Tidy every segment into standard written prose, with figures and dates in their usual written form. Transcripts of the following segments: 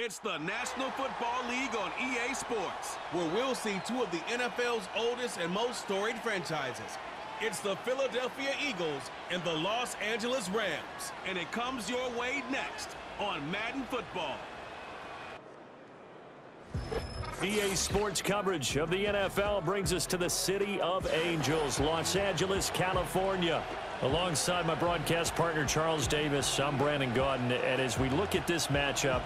It's the National Football League on EA Sports, where we'll see two of the NFL's oldest and most storied franchises. It's the Philadelphia Eagles and the Los Angeles Rams. And it comes your way next on Madden Football. EA Sports coverage of the NFL brings us to the City of Angels, Los Angeles, California. Alongside my broadcast partner, Charles Davis, I'm Brandon Gaudin. And as we look at this matchup,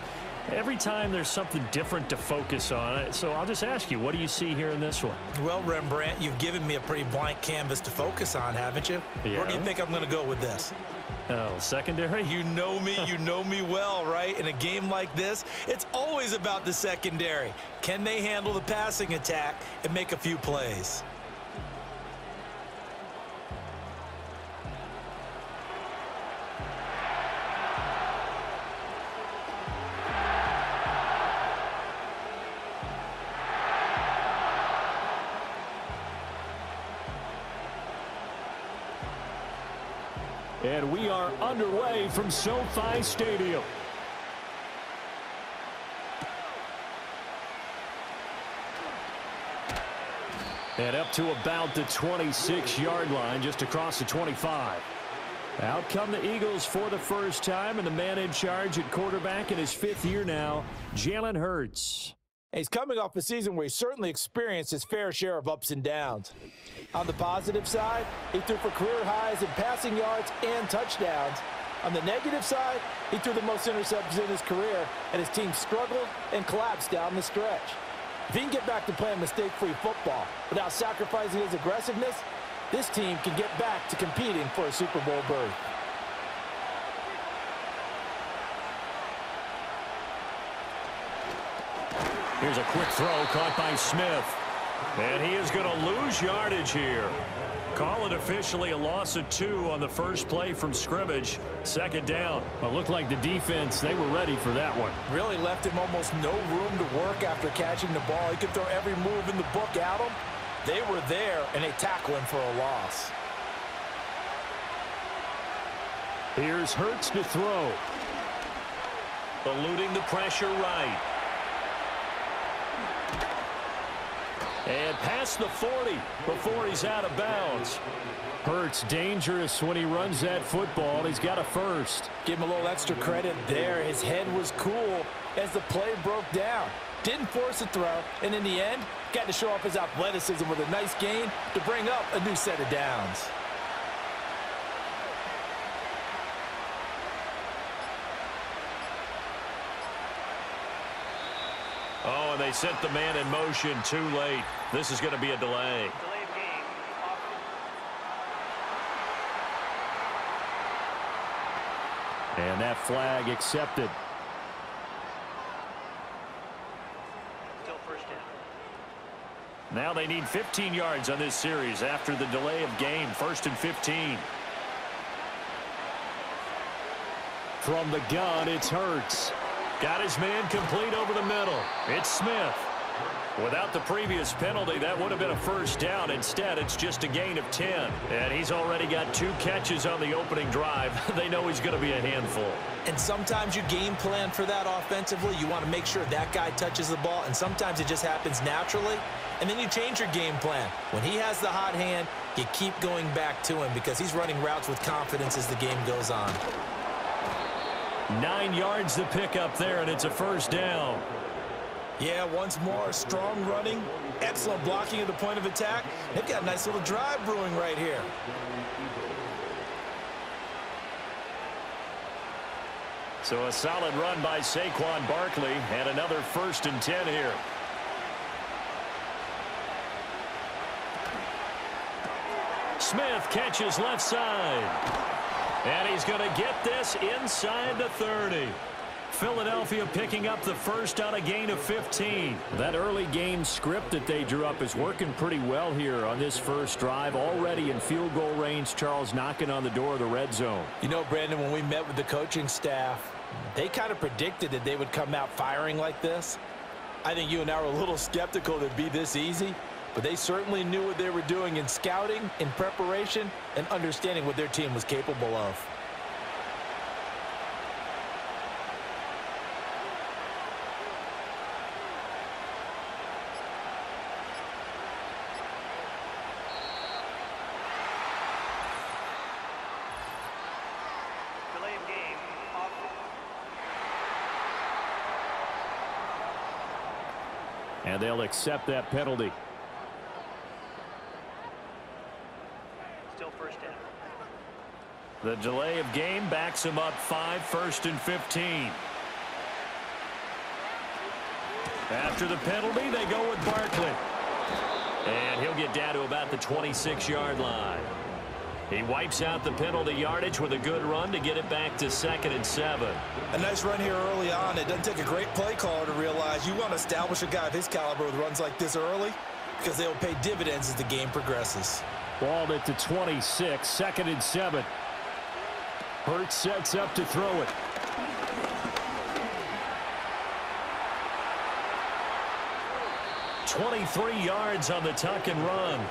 every time there's something different to focus on. So I'll just ask you, what do you see here in this one? Well, Rembrandt, you've given me a pretty blank canvas to focus on, haven't you? Yeah. Where do you think I'm going to go with this? Oh, secondary? You know me well, right? In a game like this, it's always about the secondary. Can they handle the passing attack and make a few plays? And we are underway from SoFi Stadium. And up to about the 26-yard line, just across the 25. Out come the Eagles for the first time, and the man in charge at quarterback in his fifth year now, Jalen Hurts. He's coming off a season where he certainly experienced his fair share of ups and downs. On the positive side, he threw for career highs in passing yards and touchdowns. On the negative side, he threw the most interceptions in his career, and his team struggled and collapsed down the stretch. If he can get back to playing mistake-free football without sacrificing his aggressiveness, this team can get back to competing for a Super Bowl berth. Here's a quick throw caught by Smith. And he is going to lose yardage here. Call it officially a loss of 2 on the first play from scrimmage. Second down. Well, it looked like the defense, they were ready for that one. Really left him almost no room to work after catching the ball. He could throw every move in the book at him. They were there, and they tackle him for a loss. Here's Hurts to throw. Eluding the pressure right. And past the 40 before he's out of bounds. Hurts dangerous when he runs that football. He's got a first. Give him a little extra credit there. His head was cool as the play broke down. Didn't force a throw, and in the end, got to show off his athleticism with a nice gain to bring up a new set of downs. Oh, and they sent the man in motion too late. This is going to be a delay. And that flag accepted. Still first down. Now they need 15 yards on this series after the delay of game. 1st and 15. From the gun, it's Hurts. Got his man complete over the middle. It's Smith. Without the previous penalty, that would have been a first down. Instead, it's just a gain of 10. And he's already got 2 catches on the opening drive. They know he's going to be a handful. And sometimes you game plan for that offensively. You want to make sure that guy touches the ball, and sometimes it just happens naturally. And then you change your game plan. When he has the hot hand, you keep going back to him because he's running routes with confidence as the game goes on. 9 yards to pick up there, and it's a first down. Yeah, once more, strong running, excellent blocking at the point of attack. They've got a nice little drive brewing right here. So a solid run by Saquon Barkley, and another 1st and 10 here. Smith catches left side. And he's going to get this inside the 30. Philadelphia picking up the first on a gain of 15. That early game script that they drew up is working pretty well here on this first drive. Already in field goal range, Charles knocking on the door of the red zone. You know, Brandon, when we met with the coaching staff, they kind of predicted that they would come out firing like this. I think you and I were a little skeptical that it'd be this easy. But they certainly knew what they were doing in scouting, in preparation, and understanding what their team was capable of. And they'll accept that penalty. Still first down. The delay of game backs him up 5, 1st and 15. After the penalty, they go with Barkley. And he'll get down to about the 26-yard line. He wipes out the penalty yardage with a good run to get it back to 2nd and 7. A nice run here early on. It doesn't take a great play caller to realize you want to establish a guy of his caliber with runs like this early because they will pay dividends as the game progresses. Ball at the 26, 2nd and 7. Hurts sets up to throw it. "23 yards on the tuck and run."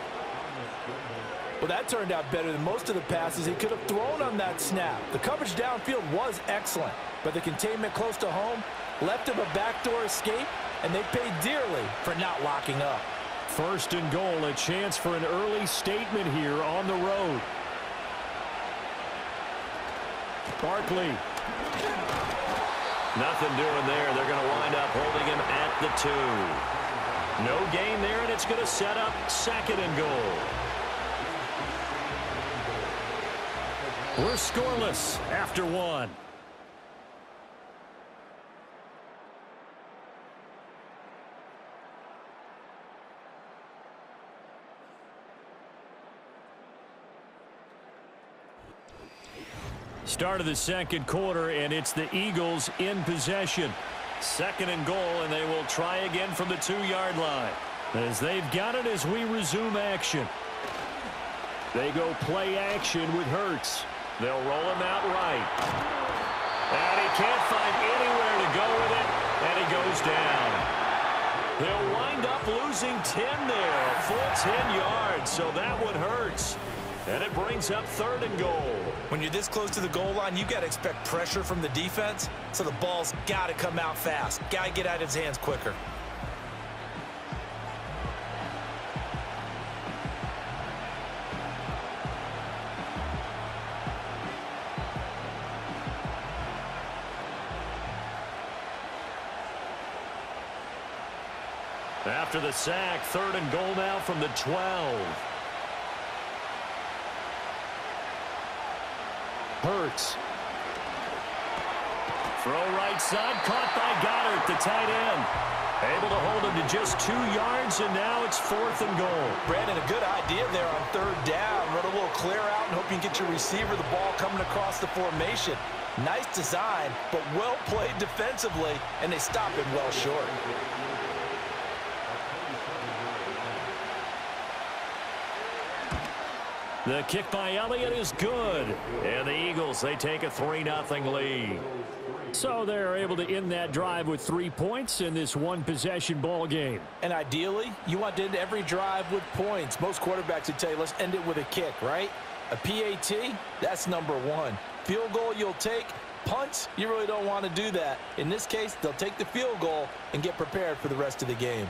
Well, that turned out better than most of the passes he could have thrown on that snap. The coverage downfield was excellent, but the containment close to home left him a backdoor escape, and they paid dearly for not locking up. 1st and goal, a chance for an early statement here on the road. Barkley. Nothing doing there. They're going to wind up holding him at the 2. No gain there, and it's going to set up 2nd and goal. We're scoreless after 1. Start of the 2nd quarter, and it's the Eagles in possession. 2nd and goal, and they will try again from the 2-yard line. As they've got it as we resume action. They go play action with Hurts. They'll roll him out right. And he can't find anywhere to go with it, and he goes down. They'll wind up losing 10 there, a full 10 yards, so that one hurts. And it brings up 3rd and goal. When you're this close to the goal line, you got to expect pressure from the defense, so the ball's got to come out fast. Got to get out of his hands quicker. After the sack, 3rd and goal now from the 12. Hurts. Throw right side, caught by Goddard, the tight end. Able to hold him to just 2 yards, and now it's 4th and goal. Brandon, a good idea there on 3rd down. Run a little clear out and hope you can get your receiver the ball coming across the formation. Nice design, but well played defensively, and they stop it well short. The kick by Elliott is good. And the Eagles, they take a 3-0 lead. So they're able to end that drive with 3 points in this one-possession ball game. And ideally, you want to end every drive with points. Most quarterbacks would tell you, let's end it with a kick, right? A PAT, that's number 1. Field goal you'll take. Punts, you really don't want to do that. In this case, they'll take the field goal and get prepared for the rest of the game.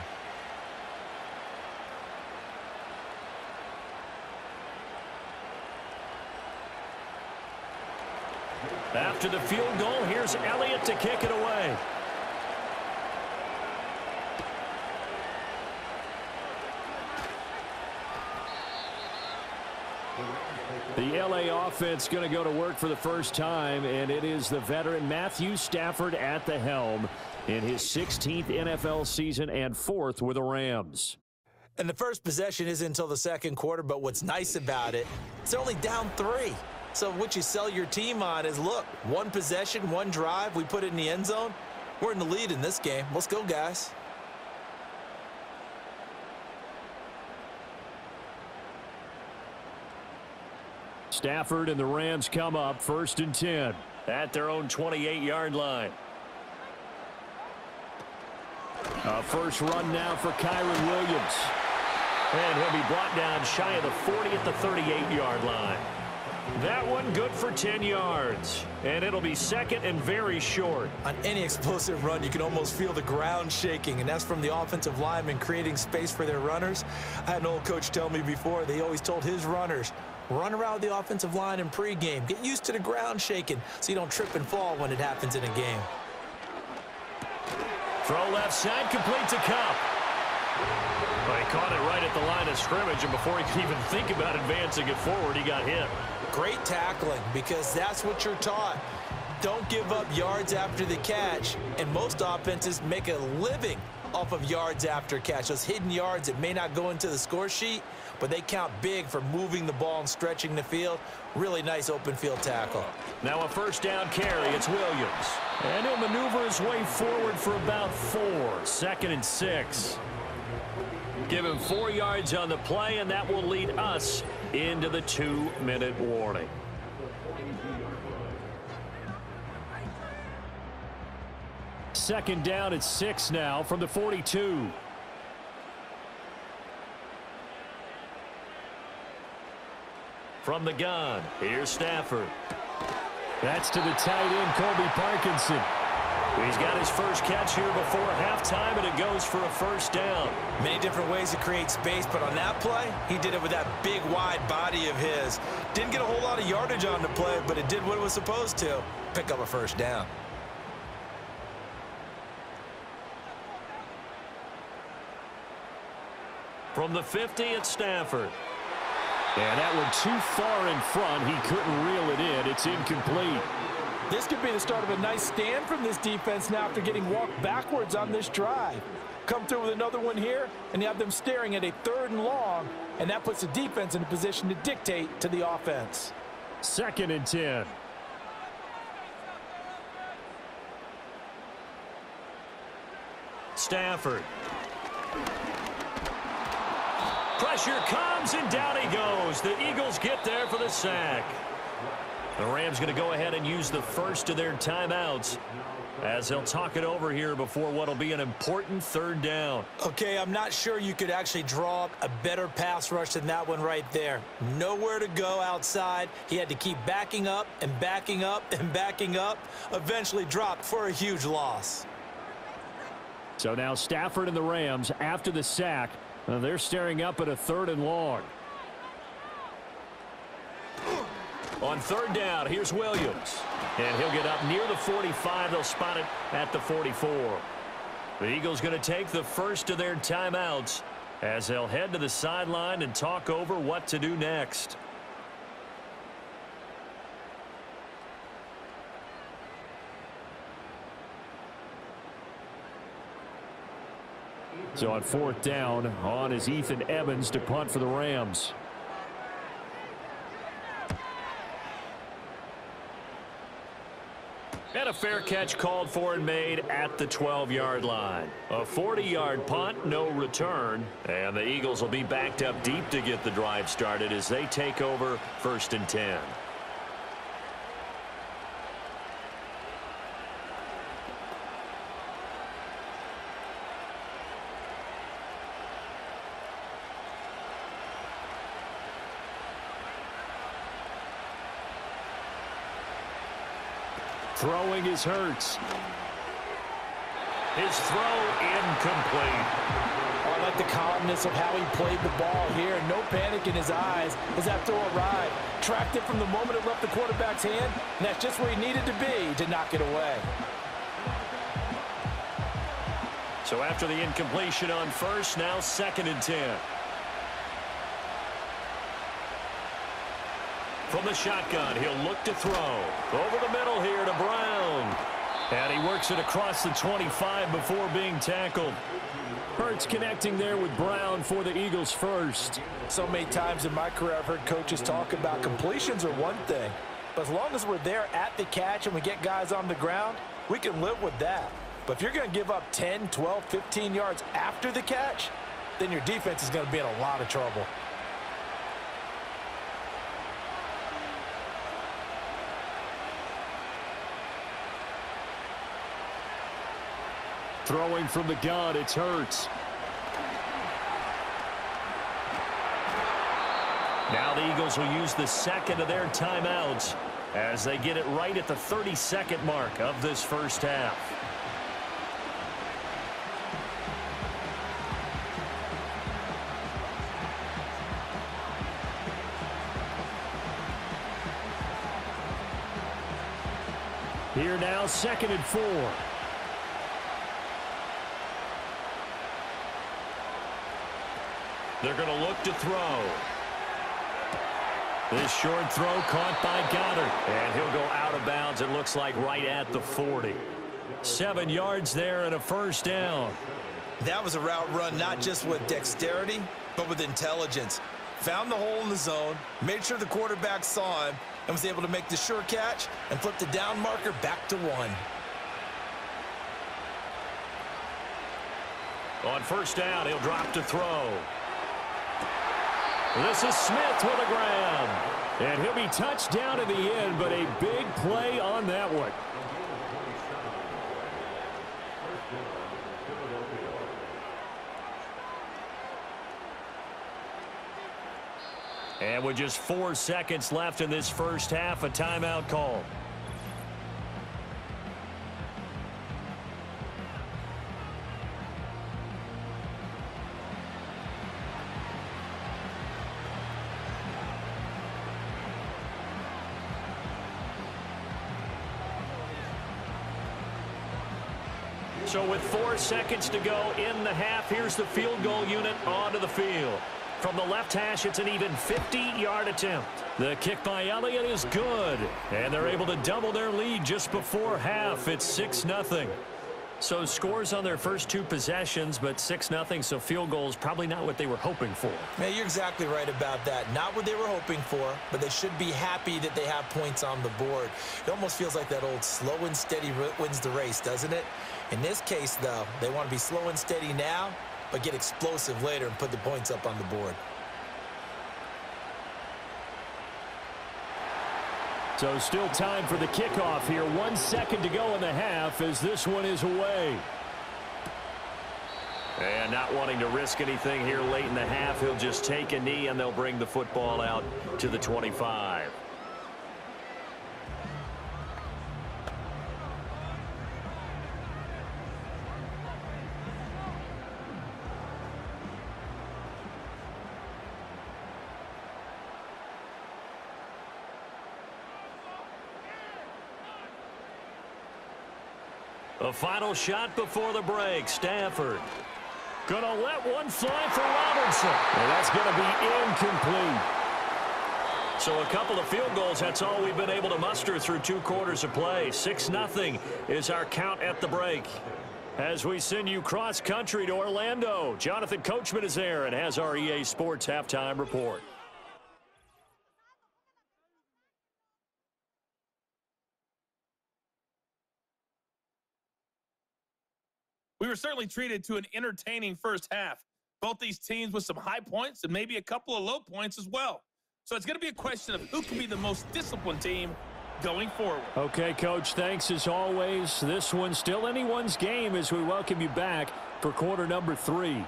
After the field goal, here's Elliott to kick it away. The LA offense going to go to work for the first time, and it is the veteran Matthew Stafford at the helm in his 16th NFL season and 4th with the Rams. And the first possession isn't until the 2nd quarter, but what's nice about it, it's only down 3. So what you sell your team on is, look, 1 possession, 1 drive, we put it in the end zone. We're in the lead in this game. Let's go, guys. Stafford and the Rams come up 1st and 10 at their own 28-yard line. A first run now for Kyren Williams. And he'll be brought down shy of the 40 at the 38-yard line. That one good for 10 yards. And it'll be 2nd and very short. On any explosive run, you can almost feel the ground shaking, and that's from the offensive linemen creating space for their runners. I had an old coach tell me before, they always told his runners, run around the offensive line in pregame. Get used to the ground shaking so you don't trip and fall when it happens in a game. Throw left side, complete to Kupp. Well, he caught it right at the line of scrimmage, and before he could even think about advancing it forward, he got hit. Great tackling, because that's what you're taught. Don't give up yards after the catch, and most offenses make a living off of yards after catch. Those hidden yards that may not go into the score sheet, but they count big for moving the ball and stretching the field. Really nice open field tackle. Now a first down carry. It's Williams. And he'll maneuver his way forward for about 4. 2nd and 6. Give him 4 yards on the play, and that will lead us into the 2-minute warning. Second down at 6 now from the 42. From the gun, here's Stafford. That's to the tight end, Colby Parkinson. He's got his first catch here before halftime, and it goes for a first down. Many different ways to create space, but on that play, he did it with that big, wide body of his. Didn't get a whole lot of yardage on the play, but it did what it was supposed to. Pick up a first down. From the 50, it's Stafford. And that one too far in front. He couldn't reel it in. It's incomplete. This could be the start of a nice stand from this defense now after getting walked backwards on this drive. Come through with another one here, and you have them staring at a 3rd and long, and that puts the defense in a position to dictate to the offense. 2nd and 10. Stafford. Pressure comes, and down he goes. The Eagles get there for the sack. The Rams going to go ahead and use the first of their timeouts as they'll talk it over here before what will be an important 3rd down. Okay, I'm not sure you could actually draw up a better pass rush than that one right there. Nowhere to go outside. He had to keep backing up and backing up and backing up. Eventually dropped for a huge loss. So now Stafford and the Rams, after the sack, they're staring up at a 3rd and long. On 3rd down, here's Williams. And he'll get up near the 45. They'll spot it at the 44. The Eagles going to take the first of their timeouts as they'll head to the sideline and talk over what to do next. So on 4th down, on is Ethan Evans to punt for the Rams. And a fair catch called for and made at the 12-yard line. A 40-yard punt, no return. And the Eagles will be backed up deep to get the drive started as they take over 1st and 10. Throwing is Hurts. His throw incomplete. Oh, I like the calmness of how he played the ball here. No panic in his eyes as that throw arrived. Tracked it from the moment it left the quarterback's hand, and that's just where he needed to be to knock it away. So after the incompletion on 1st, now 2nd and 10. From the shotgun, he'll look to throw. Over the middle here to Brown. And he works it across the 25 before being tackled. Hurts connecting there with Brown for the Eagles first. So many times in my career I've heard coaches talk about completions are one thing. But as long as we're there at the catch and we get guys on the ground, we can live with that. But if you're going to give up 10, 12, 15 yards after the catch, then your defense is going to be in a lot of trouble. Throwing from the gun, it's Hurts. Now the Eagles will use the 2nd of their timeouts as they get it right at the 32nd mark of this first half. Here now, 2nd and 4. They're going to look to throw. This short throw caught by Goddard. And he'll go out of bounds, it looks like, right at the 40. 7 yards there and a first down. That was a route run not just with dexterity, but with intelligence. Found the hole in the zone, made sure the quarterback saw him, and was able to make the sure catch and flip the down marker back to 1. On first down, he'll drop to throw. This is Smith with a grab. And he'll be touched down in the end, but a big play on that one. And with just 4 seconds left in this first half, a timeout call. So with 4 seconds to go in the half, here's the field goal unit onto the field. From the left hash, it's an even 50-yard attempt. The kick by Elliott is good, and they're able to double their lead just before half. It's 6-0. So scores on their first 2 possessions, but 6-0, so field goals probably not what they were hoping for. Man, you're exactly right about that. Not what they were hoping for, but they should be happy that they have points on the board. It almost feels like that old slow and steady wins the race, doesn't it? In this case, though, they want to be slow and steady now, but get explosive later and put the points up on the board. So still time for the kickoff here. 1 second to go in the half as this one is away. And not wanting to risk anything here late in the half, he'll just take a knee and they'll bring the football out to the 25. A final shot before the break. Stafford gonna let one fly for Robinson. And that's gonna be incomplete. So a couple of field goals, that's all we've been able to muster through 2 quarters of play. 6-0 is our count at the break. As we send you cross country to Orlando, Jonathan Coachman is there and has our EA Sports halftime report. We were certainly treated to an entertaining first half. Both these teams with some high points and maybe a couple of low points as well. So it's going to be a question of who can be the most disciplined team going forward. Okay, Coach, thanks as always. This one's still anyone's game as we welcome you back for quarter number 3.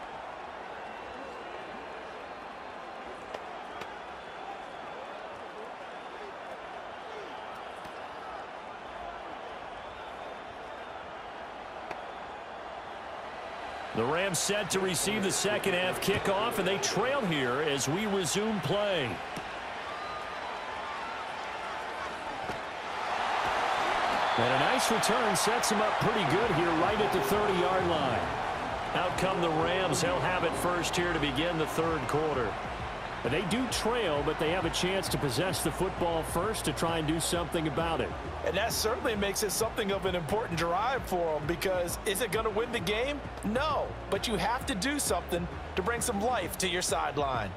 The Rams set to receive the second half kickoff, and they trail here as we resume play. And a nice return sets them up pretty good here right at the 30-yard line. Out come the Rams. They'll have it first here to begin the third quarter. But they do trail, but they have a chance to possess the football first to try and do something about it. And that certainly makes it something of an important drive for them, because is it going to win the game? No, but you have to do something to bring some life to your sideline.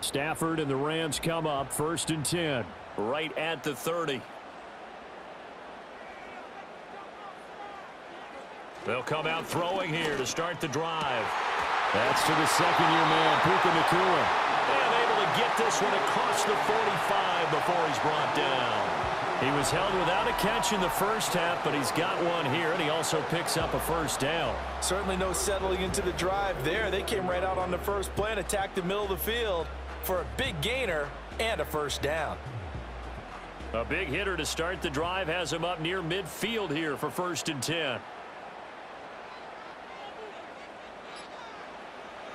Stafford and the Rams come up 1st and 10. Right at the 30. They'll come out throwing here to start the drive. That's to the second-year man, Puka Nacua. And able to get this one across the 45 before he's brought down. He was held without a catch in the first half, but he's got one here, and he also picks up a first down. Certainly no settling into the drive there. They came right out on the first play and attacked the middle of the field for a big gainer and a first down. A big hitter to start the drive has him up near midfield here for 1st and 10.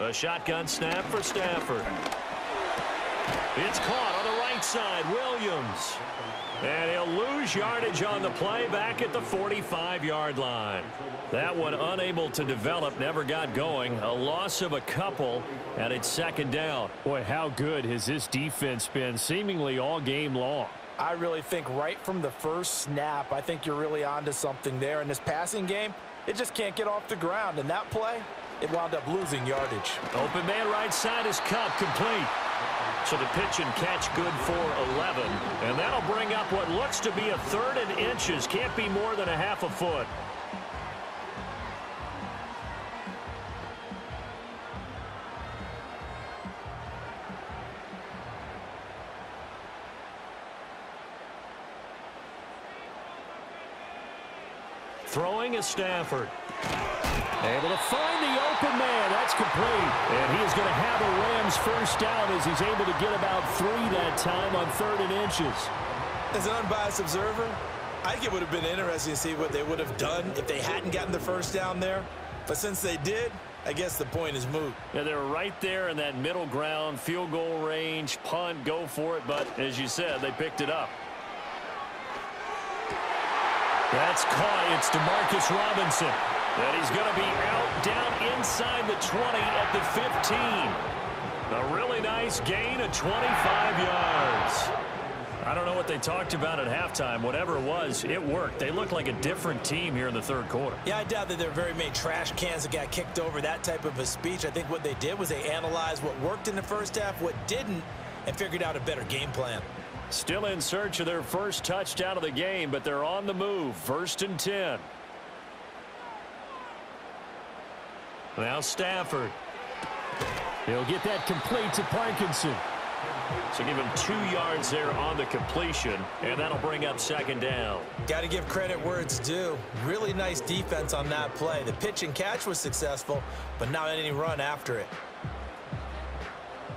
A shotgun snap for Stafford. It's caught on the right side. Williams. And he'll lose yardage on the play back at the 45-yard line. That one unable to develop, never got going. A loss of a couple, and it's second down. Boy, how good has this defense been seemingly all game long? I really think right from the first snap, I think you're really onto something there. In this passing game, it just can't get off the ground. And that play, it wound up losing yardage. Open man right side is Kupp, complete. So the pitch and catch good for 11. And that'll bring up what looks to be a 3rd and inches. Can't be more than a half a foot. Throwing is Stafford. Able to find the open man. That's complete. And he is going to have a Rams first down as he's able to get about 3 that time on 3rd and inches. As an unbiased observer, I think it would have been interesting to see what they would have done if they hadn't gotten the first down there. But since they did, I guess the point is moot. Yeah, they're right there in that middle ground, field goal range, punt, go for it. But as you said, they picked it up. That's caught. It's Demarcus Robinson. And he's going to be out down inside the 20 at the 15. A really nice gain of 25 yards. I don't know what they talked about at halftime. Whatever it was, it worked. They look like a different team here in the 3rd quarter. Yeah, I doubt that there are very many trash cans that got kicked over, that type of a speech. I think what they did was they analyzed what worked in the first half, what didn't, and figured out a better game plan. Still in search of their first touchdown of the game, but they're on the move. 1st and 10. Now Stafford. He'll get that complete to Parkinson. So give him 2 yards there on the completion, and that'll bring up 2nd down. Got to give credit where it's due. Really nice defense on that play. The pitch and catch was successful, but not any run after it.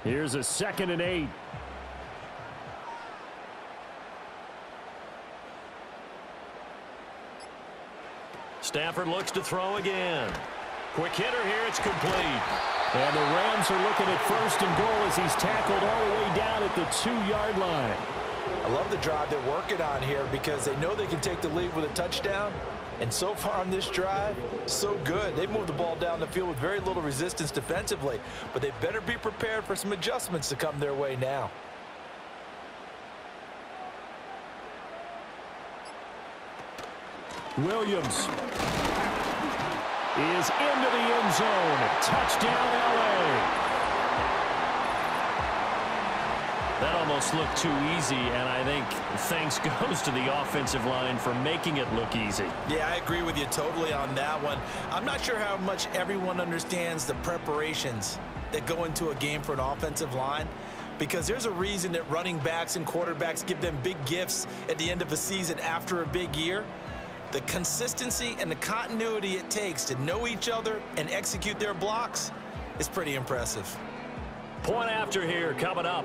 Here's a 2nd and 8. Stafford looks to throw again. Quick hitter here, it's complete. And the Rams are looking at 1st and goal as he's tackled all the way down at the 2-yard line. I love the drive they're working on here because they know they can take the lead with a touchdown. And so far on this drive, so good. They've moved the ball down the field with very little resistance defensively, but they better be prepared for some adjustments to come their way now. Williams is into the end zone. Touchdown, LA. That almost looked too easy, and I think thanks goes to the offensive line for making it look easy. Yeah, I agree with you totally on that one. I'm not sure how much everyone understands the preparations that go into a game for an offensive line, because there's a reason that running backs and quarterbacks give them big gifts at the end of a season after a big year. The consistency and the continuity it takes to know each other and execute their blocks is pretty impressive. Point after here coming up.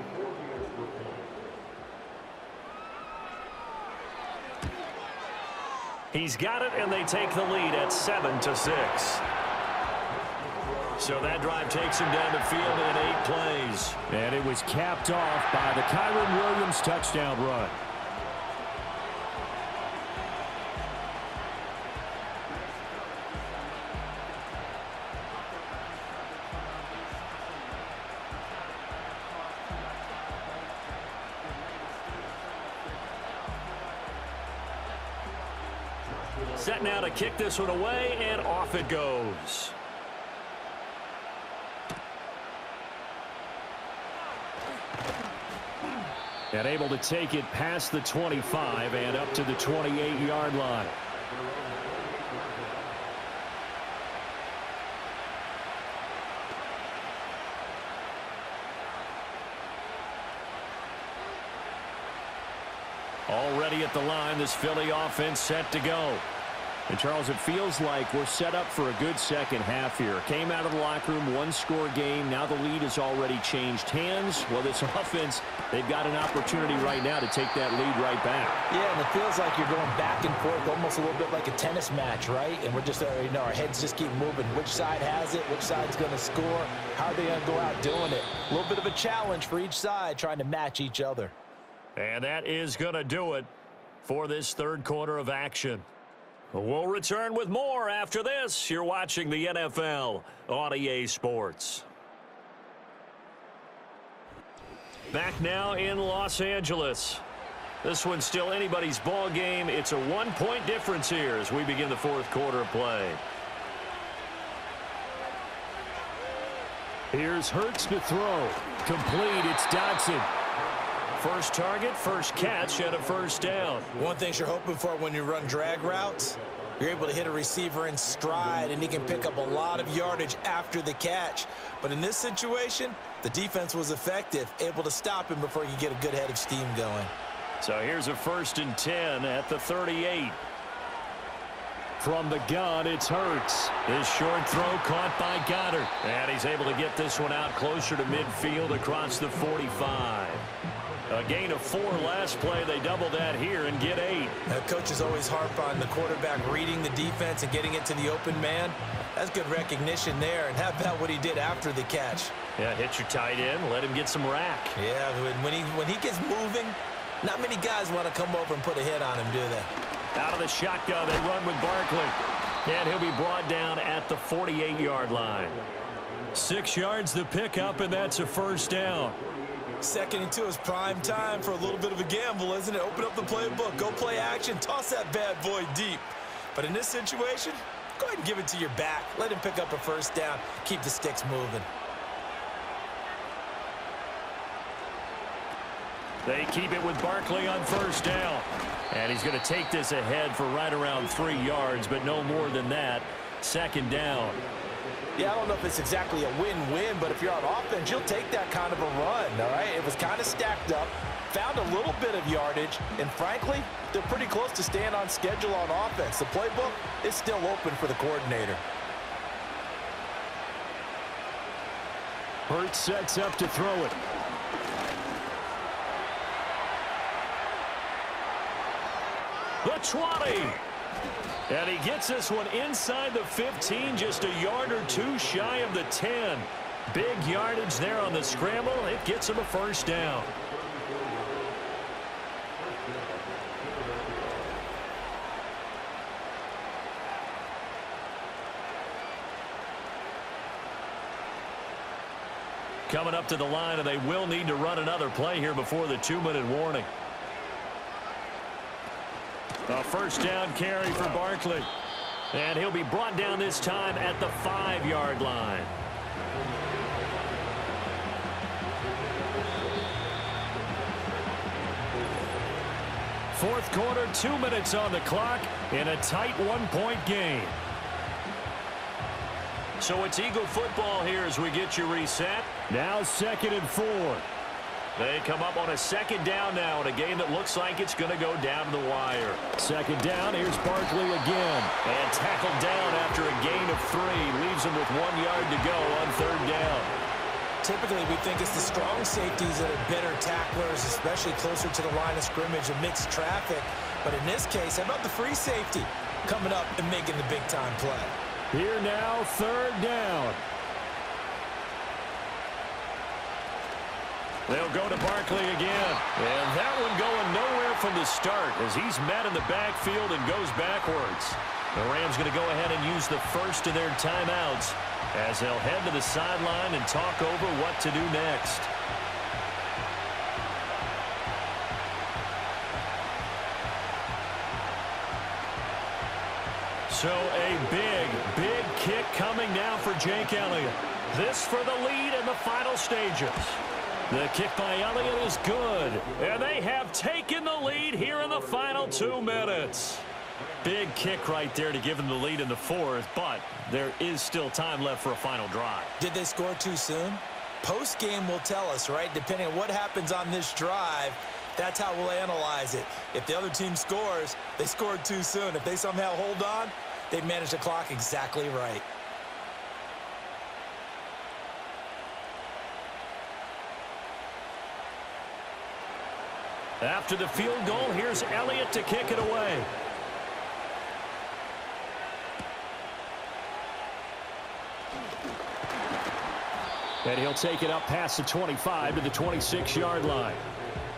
He's got it, and they take the lead at 7-6. So that drive takes him down the field in 8 plays. And it was capped off by the Kyren Williams touchdown run. Set now to kick this one away, and off it goes. And able to take it past the 25 and up to the 28-yard line. Already at the line, this Philly offense set to go. And, Charles, it feels like we're set up for a good second half here. Came out of the locker room, one-score game. Now the lead has already changed hands. Well, this offense, they've got an opportunity right now to take that lead right back. Yeah, and it feels like you're going back and forth, almost a little bit like a tennis match, right? And we're just, our heads just keep moving. Which side has it? Which side's going to score? How are they going to go out doing it? A little bit of a challenge for each side, trying to match each other. And that is going to do it for this third quarter of action. We'll return with more after this. You're watching the NFL on EA Sports. Back now in Los Angeles. This one's still anybody's ball game. It's a 1-point difference here as we begin the fourth quarter of play. Here's Hurts to throw. Complete. It's Dodson. First target, first catch, and a first down. One thing you're hoping for when you run drag routes, you're able to hit a receiver in stride, and he can pick up a lot of yardage after the catch. But in this situation, the defense was effective, able to stop him before he could get a good head of steam going. So here's a 1st and 10 at the 38. From the gun, it's Hurts. This short throw caught by Goddard. And he's able to get this one out closer to midfield across the 45. A gain of 4 last play. They double that here and get 8. Coaches always harp on the quarterback reading the defense and getting it to the open man. That's good recognition there. And how about what he did after the catch? Yeah, hit your tight end. Let him get some rack. Yeah, when he gets moving, not many guys want to come over and put a hit on him, do they? Out of the shotgun, they run with Barkley. And he'll be brought down at the 48-yard line. 6 yards the pickup, and that's a first down. 2nd and 2 is prime time for a little bit of a gamble, isn't it? Open up the playbook, go play action, toss that bad boy deep. But in this situation, go ahead and give it to your back. Let him pick up a first down, keep the sticks moving. They keep it with Barkley on first down. And he's going to take this ahead for right around 3 yards, but no more than that. 2nd down. Yeah, I don't know if it's exactly a win-win, but if you're on offense, you'll take that kind of a run, all right? It was kind of stacked up, found a little bit of yardage, and frankly, they're pretty close to staying on schedule on offense. The playbook is still open for the coordinator. Hurts sets up to throw it. The 20. And he gets this one inside the 15, just a yard or 2 shy of the 10. Big yardage there on the scramble. It gets him a first down. Coming up to the line, and they will need to run another play here before the 2-minute warning. A first down carry for Barkley. And he'll be brought down this time at the 5-yard line. Fourth quarter, 2 minutes on the clock in a tight 1-point game. So it's Eagle football here as we get you reset. Now 2nd and 4. They come up on a 2nd down now in a game that looks like it's going to go down to the wire. 2nd down, here's Barkley again. And tackled down after a gain of 3. Leaves him with 1 yard to go on 3rd down. Typically, we think it's the strong safeties that are better tacklers, especially closer to the line of scrimmage amidst traffic. But in this case, how about the free safety coming up and making the big-time play? Here now, 3rd down. They'll go to Barkley again. And that one going nowhere from the start as he's met in the backfield and goes backwards. The Rams going to go ahead and use the first of their timeouts as they'll head to the sideline and talk over what to do next. So a big kick coming now for Jake Elliott. This for the lead in the final stages. The kick by Elliott is good, and they have taken the lead here in the final 2 minutes. Big kick right there to give them the lead in the 4th, but there is still time left for a final drive. Did they score too soon? Post-game will tell us, right? Depending on what happens on this drive, That's how we'll analyze it. If the other team scores, they scored too soon. If they somehow hold on, they've managed the clock exactly right. After the field goal, here's Elliott to kick it away. And he'll take it up past the 25 to the 26-yard line.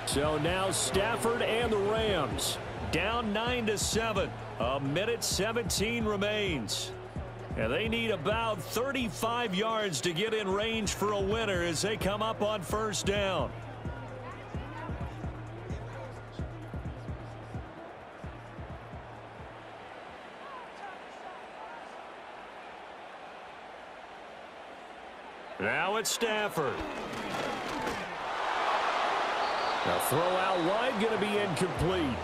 So now Stafford and the Rams down 9-7. A minute 17 remains. And they need about 35 yards to get in range for a winner as they come up on first down. Now it's Stafford. The throw out wide going to be incomplete.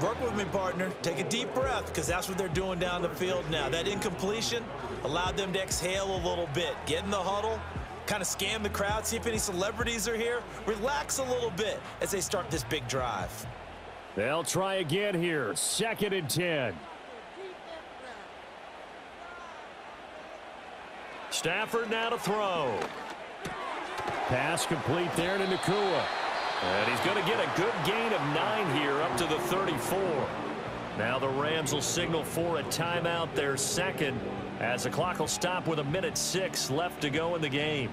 Work with me, partner. Take a deep breath, because that's what they're doing down the field now. That incompletion allowed them to exhale a little bit. Get in the huddle, kind of scan the crowd, see if any celebrities are here. Relax a little bit as they start this big drive. They'll try again here. 2nd and 10. Stafford now to throw. Pass complete there to Nacua. And he's going to get a good gain of 9 here up to the 34. Now the Rams will signal for a timeout, their second, as the clock will stop with 1:06 left to go in the game.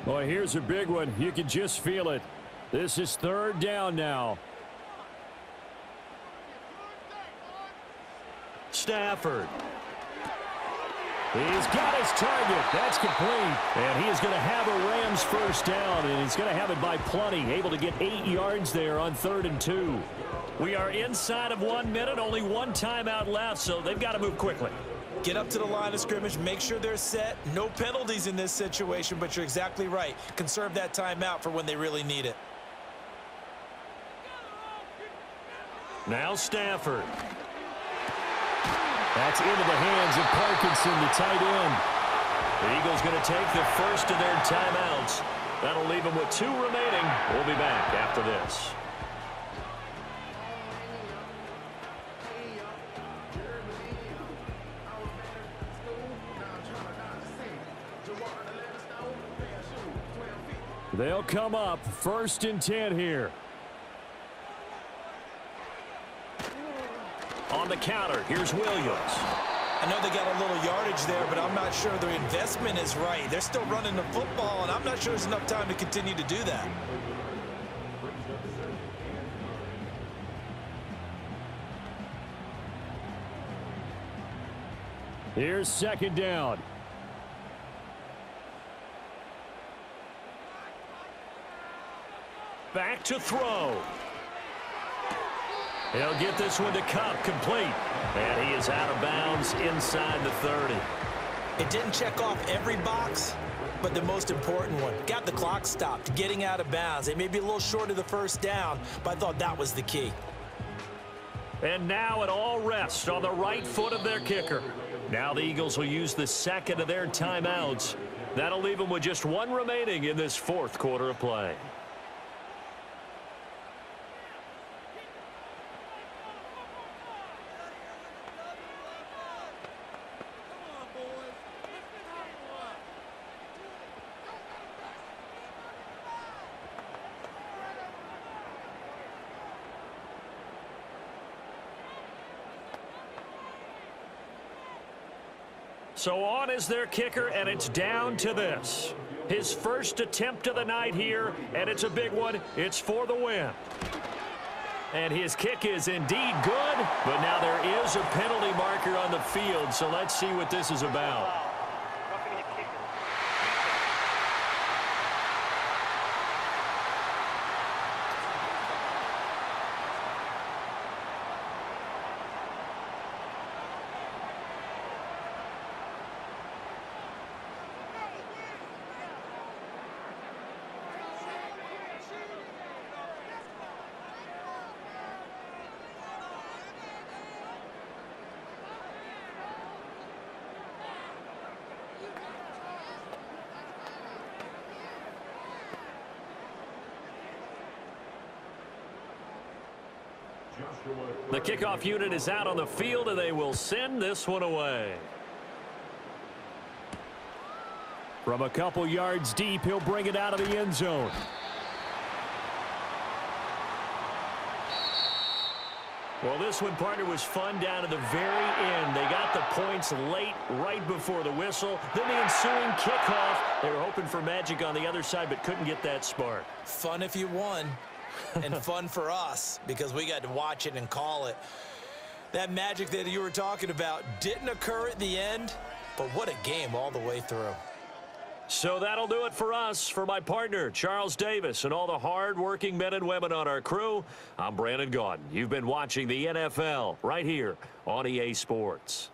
Boy, here's a big one. You can just feel it. This is 3rd down now. Stafford. He's got his target. That's complete. And he is going to have a Rams first down, and he's going to have it by plenty. Able to get 8 yards there on 3rd and 2. We are inside of 1 minute. Only one timeout left, so they've got to move quickly. Get up to the line of scrimmage. Make sure they're set. No penalties in this situation, but you're exactly right. Conserve that timeout for when they really need it. Now Stafford. That's into the hands of Parkinson, the tight end. The Eagles going to take the first of their timeouts. That'll leave them with 2 remaining. We'll be back after this. They'll come up 1st and 10 here. On the counter, here's Williams. I know they got a little yardage there, but I'm not sure their investment is right. They're still running the football, and I'm not sure there's enough time to continue to do that. Here's 2nd down. Back to throw. He'll get this one to Kupp, complete. And he is out of bounds inside the 30. It didn't check off every box, but the most important one. Got the clock stopped, getting out of bounds. They may be a little short of the first down, but I thought that was the key. And now it all rests on the right foot of their kicker. Now the Eagles will use the 2nd of their timeouts. That'll leave them with just 1 remaining in this 4th quarter of play. So on is their kicker, and it's down to this. His first attempt of the night here, and it's a big one. It's for the win. And his kick is indeed good, but now there is a penalty marker on the field, so let's see what this is about. The kickoff unit is out on the field, and they will send this one away. From a couple yards deep, he'll bring it out of the end zone. Well, this one, partner, was fun down to the very end. They got the points late, right before the whistle. Then the ensuing kickoff. They were hoping for magic on the other side, but couldn't get that spark. Fun if you won, and fun for us because we got to watch it and call it. That magic that you were talking about didn't occur at the end, but what a game all the way through. So that'll do it for us. For my partner, Charles Davis, and all the hard-working men and women on our crew, I'm Brandon Gaudin. You've been watching the NFL right here on EA Sports.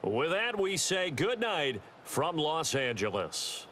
With that, we say good night from Los Angeles.